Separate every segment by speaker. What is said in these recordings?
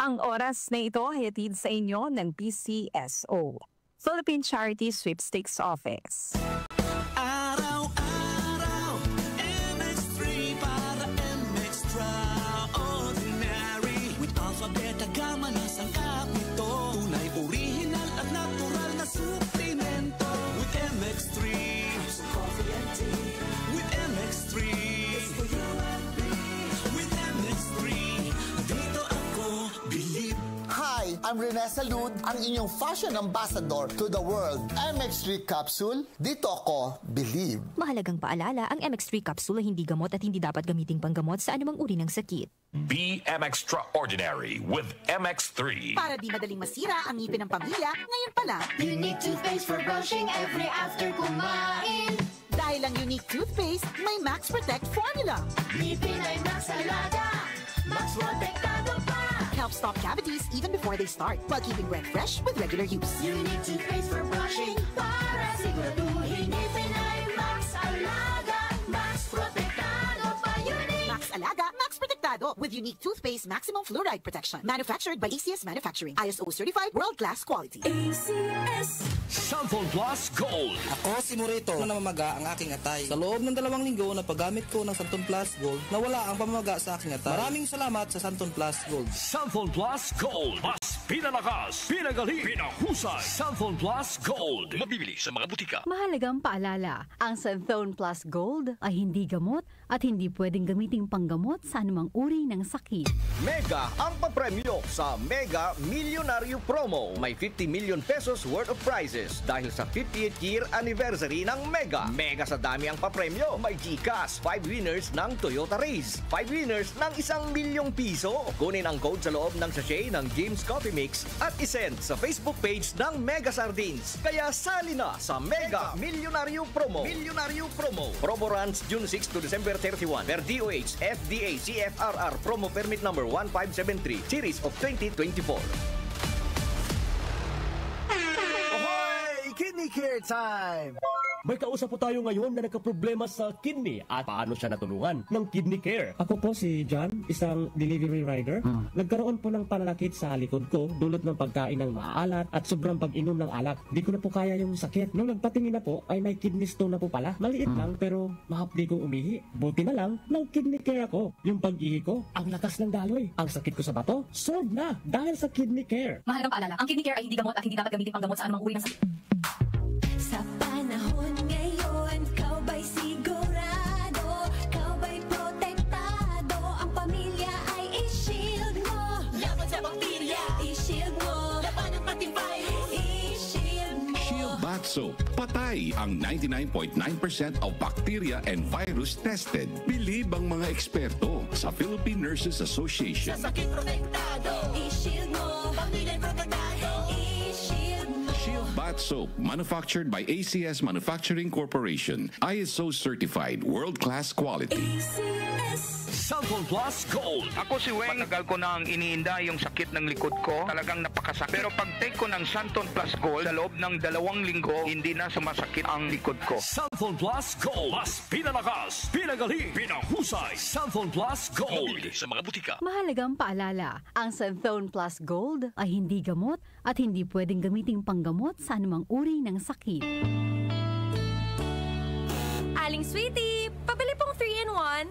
Speaker 1: Ang oras na ito ay hatid sa inyo ng PCSO, Philippine Charity Sweepstakes Office.
Speaker 2: Araw-araw, MX3 para MX-Traordinary. With alphabet, agama na sangkap nito. Tunay, original at natural na suplemento. With MX3, so coffee and tea. With MX3, it's for you and me. With MX3, dito ako believe.
Speaker 3: Hi, I'm Rene Salud, ang inyong fashion ambassador to the world. MX3 Capsule, dito ako believe.
Speaker 4: Mahalagang paalala, ang MX3 capsule ay hindi gamot at hindi dapat gamiting panggamot sa anumang uri ng sakit.
Speaker 5: Be MX-Traordinary with MX3.
Speaker 6: Para di madaling masira ang ngipin ng pamilya, ngayon pa lang.
Speaker 7: Unique toothpaste for brushing every after kumain.
Speaker 6: Dahil ang unique toothpaste, may Max Protect formula.
Speaker 7: Ngipin ay Max Alaga, Max Protectado pa.
Speaker 6: Helps stop cavities even before they start, while keeping breath fresh with regular use.
Speaker 7: Unique toothpaste for brushing para siguraduhin ngipin ay Max Alaga, Max Protectado pa. Unique
Speaker 6: Max Alaga, Max Protectado with unique toothpaste maximum fluoride protection. Manufactured by ACS Manufacturing. ISO certified world-class quality.
Speaker 7: ACS.
Speaker 5: Santon Plus Gold.
Speaker 8: Ako si Morito na namamaga ang aking atay. Sa loob ng 2 linggo na paggamit ko ng Santon Plus Gold, nawala ang pamamaga sa aking atay. Maraming salamat sa Santon Plus Gold.
Speaker 5: Santon Plus Gold. Mas pinalakas, pinagaling, pinahusay. Santon Plus Gold. Mabibili sa mga butika.
Speaker 9: Mahalagang paalala, ang Santon Plus Gold ay hindi gamot at hindi pwedeng gamiting panggamot sa anumang uri ng sakit.
Speaker 10: Mega ang papremyo sa Mega Milyonaryo Promo. May 50 million pesos worth of prizes dahil sa 58th year anniversary ng Mega. Mega sa dami ang papremyo. May GCash, 5 winners ng Toyota Race, 5 winners ng 1 milyong piso. Kunin ang code sa loob ng sachet ng James Coffee Mix at isend sa Facebook page ng Mega Sardines. Kaya sali na sa Mega Milyonaryo Promo. Milyonaryo Promo. Promo runs June 6 to December 31 per DOH FDA CFRR Promo Permit number 1573 Series of 2024.
Speaker 2: Kidney Care Time!
Speaker 11: May kausap po tayo ngayon na nagkaproblema sa kidney at paano siya natulungan ng Kidney Care.
Speaker 12: Ako po si John, isang delivery rider. Nagkaroon po ng pananakit sa likod ko dulot ng pagkain ng maalat at sobrang pag-inom ng alak. Di ko na po kaya yung sakit. Nung nagpatingin na po ay may kidney stone na po pala. Maliit lang pero mahapdi kong umihi. Buti na lang, nag-Kidney Care ako. Yung pag-ihi ko, ang lakas ng daloy. Ang sakit ko sa bato, solved na dahil sa Kidney Care.
Speaker 4: Mahalagang paalala, ang Kidney Care ay hindi gamot at hindi dapat gamitin panggamot sa anumang uri ng sakit.
Speaker 7: Sa panahon ngayon, kau ba'y sigurado? Kau ba'y protektado? Ang pamilya ay i-shield mo. Laban sa bakterya, i-shield mo. Laban ng pating virus, i-shield mo.
Speaker 13: Shield Bath Soap. Patay ang 99.9% of bacteria and virus tested. Believe ang mga eksperto sa Philippine Nurses Association.
Speaker 7: Sa sakit protektado, i-shield mo. Pamilya protektado, i-shield mo.
Speaker 13: Shield Bath Soap, manufactured by ACS Manufacturing Corporation. ISO certified, world-class quality.
Speaker 7: ACS.
Speaker 5: Santon Plus Gold.
Speaker 14: Ako si Weng, matagal ko nang iniinda yung sakit ng likod ko. Talagang napakasakit. Pero pag take ko ng Santon Plus Gold, sa loob ng 2 linggo, hindi na sumasakit ang likod ko.
Speaker 5: Santon Plus Gold. Mas pinalakas, pinagaling, pinahusay. Santon Plus Gold. Mabibili sa mga butika.
Speaker 9: Mahalagang paalala, ang Santon Plus Gold ay hindi gamot at hindi pwedeng gamiting panggamot sa anumang uri ng sakit.
Speaker 4: Aling Sweetie, pabili pong 3-in-1.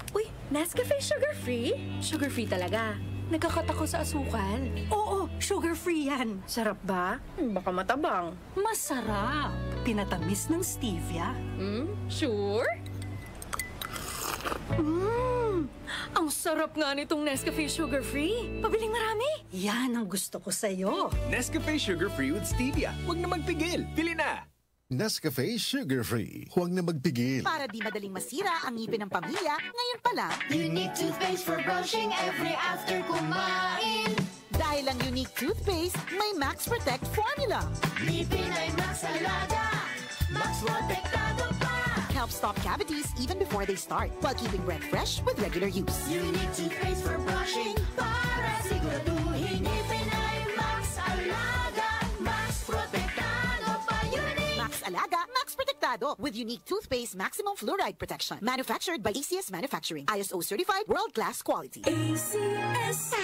Speaker 4: Uy, Nescafe sugar-free? Sugar-free talaga. Nagkakat ako sa asukal.
Speaker 15: Oo, sugar-free yan.
Speaker 4: Sarap ba? Baka matabang.
Speaker 15: Masarap. Tinatamis ng stevia.
Speaker 4: Sure? Ang sarap nga nitong Nescafe sugar-free. Pabiling marami.
Speaker 15: Yan ang gusto ko sa'yo.
Speaker 10: Nescafe Sugar Free with Stevia. Huwag na magpigil. Pili na!
Speaker 16: Nescafe Sugar Free. Huwag na magpigil.
Speaker 6: Para di madaling masira ang ngipin ng pamilya, ngayon pa lang.
Speaker 7: Unique toothpaste for brushing every after kumain.
Speaker 6: Dahil ang unique toothpaste, may Max Protect formula.
Speaker 7: Ngipin ay Max Alaga, Max Protectado pa.
Speaker 6: Helps stop cavities even before they start, while keeping breath fresh with regular use.
Speaker 7: Unique toothpaste for brushing para siguraduhin ngipin ay Max Alaga, Max Protectado pa. Unique
Speaker 6: Max Alaga, Max Protectado with unique toothpaste maximum fluoride protection. Manufactured by ACS Manufacturing. ISO certified world-class quality.
Speaker 7: ACS.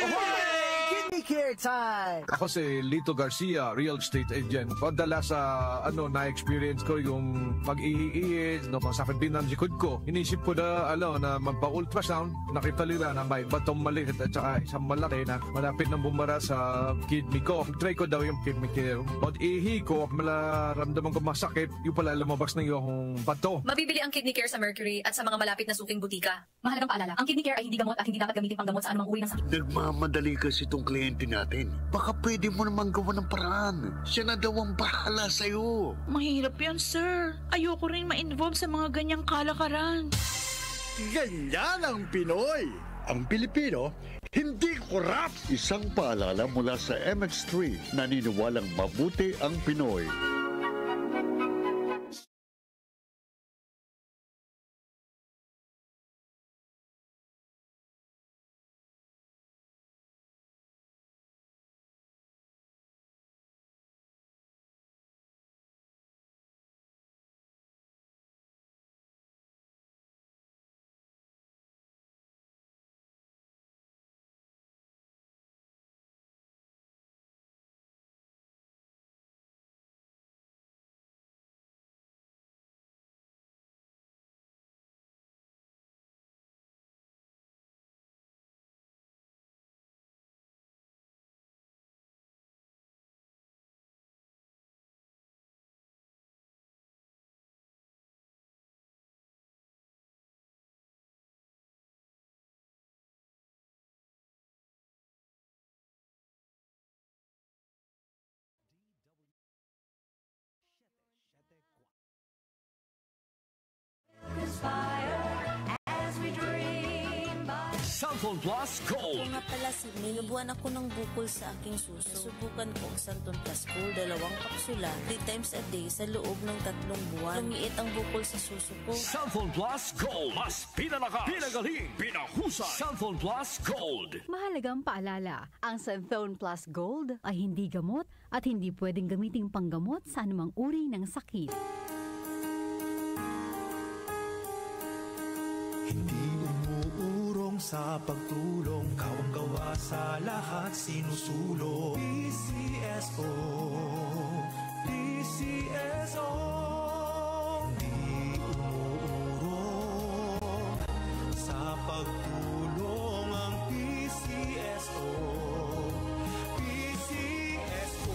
Speaker 2: Kidney
Speaker 17: Care time!
Speaker 18: Ako si Lito Garcia, real estate agent. Padala sa na-experience ko yung pag-iiis, masakit din ang likod ko. Inisip ko na magpa-ultrasound. Nakita nila na may batong maliit at saka isang malaki na malapit na bumara sa kidney ko. Try ko daw yung kidney care. Pag-ihi ko, malaramdaman ko masakit, yung pala lumabas na yung bato.
Speaker 4: Mabibili ang Kidney Care sa Mercury at sa mga malapit na suking butika. Mahalagang paalala, ang Kidney Care ay hindi gamot at hindi dapat gamitin panggamot sa anumang uri ng sakit.
Speaker 19: Nagmamadali kasi itong kliyente natin. Baka pwede mo naman gawa ng paraan. Siya na daw ang bahala sa'yo.
Speaker 20: Mahirap yan, sir. Ayoko rin ma-involve sa mga ganyang kalakaran.
Speaker 19: Ganyan ang Pinoy. Ang Pilipino, hindi korap. Isang paalala mula sa MX3, naniniwalang mabuti ang Pinoy.
Speaker 5: Santon Plus Gold.
Speaker 21: Ako nga pala si May. Nabuhan ako ng bukol sa aking suso. Subukan ko ang Santon Plus Gold, 2 kapsula, 3 times a day sa loob ng 3 buwan. Lumiit ang bukol sa suso ko.
Speaker 5: Santon Plus Gold. Mas pinalakas, pinagaling, pinahusay. Santon Plus Gold.
Speaker 9: Mahalagang paalala, ang Santon Plus Gold ay hindi gamot at hindi pwedeng gamiting panggamot sa anumang uri ng sakit.
Speaker 2: Sa pagtulong, kawang gawa sa lahat sinusulong. PCSO, PCSO, hindi umuurong sa pagtulong ang PCSO, PCSO.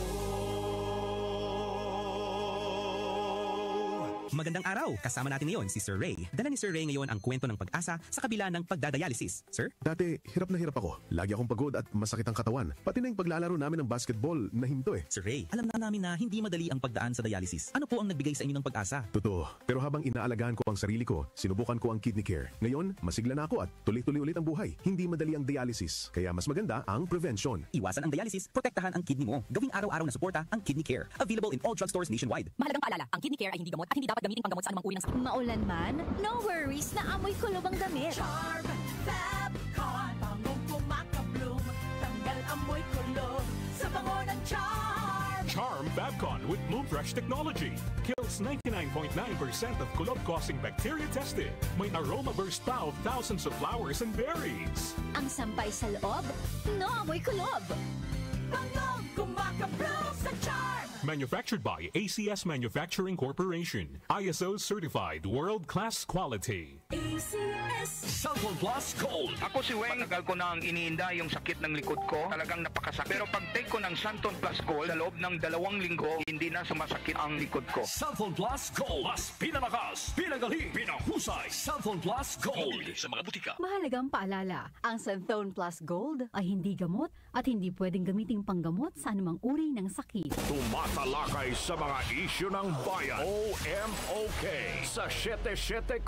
Speaker 22: Magandang araw! Kasama natin ngayon si Sir Ray. Dala ni Sir Ray ngayon ang kwento ng pag-asa sa kabila ng pagdadialysis. Sir?
Speaker 16: Dati, hirap na hirap ako. Lagi akong pagod at masakit ang katawan. Pati na yung paglalaro namin ng basketball na hinto eh.
Speaker 22: Sir Ray, alam na namin na hindi madali ang pagdaan sa dialysis. Ano po ang nagbigay sa inyo ng pag-asa?
Speaker 16: Totoo. Pero habang inaalagaan ko ang sarili ko, sinubukan ko ang kidney care. Ngayon, masigla na ako at tuloy-tuloy ulit ang buhay. Hindi madali ang dialysis. Kaya mas maganda ang prevention.
Speaker 22: Iwasan ang dialysis, protektahan ang kidney mo. Gawing araw-araw na suporta ang kidney care. Available in all drugstores nationwide.
Speaker 4: Mahalagang paalala, ang Kidney Care ay hindi gamot at hindi dapat gamitin panggamot sa anumang uri ng sakit.
Speaker 7: Maulan man, no worries na amoy kulob ang damit.
Speaker 2: Charm Fabcon, bangong kumakabloom, tanggal amoy kulob sa bango ng Charm.
Speaker 23: Charm Fabcon with Bloom Fresh technology kills 99.9% of kulob-causing bacteria tested. May aroma burst pa of thousands of flowers and berries.
Speaker 7: Ang sampay sa loob, no amoy kulob.
Speaker 2: Bangong kumakabloom sa Charm.
Speaker 23: Manufactured by ACS Manufacturing Corporation. ISO certified world-class quality.
Speaker 2: ACS
Speaker 5: Santon Plus Gold.
Speaker 14: Ako si Weng. Matagal ko na ang iniinda yung sakit ng likod ko. Talagang napakasakit. Pero pag take ko ng Santon Plus Gold, sa loob ng 2 linggo, hindi na sumasakit ang likod ko.
Speaker 5: Santon Plus Gold. Mas pinalakas, pinagaling, pinahusay. Santon Plus Gold. Mabibili sa mga butika.
Speaker 9: Mahalagang paalala, ang Santon Plus Gold ay hindi gamot at hindi pwedeng gamiting panggamot sa anumang uri ng sakit.
Speaker 5: Tumatalakay sa mga isyu ng bayan. OMOK sa 77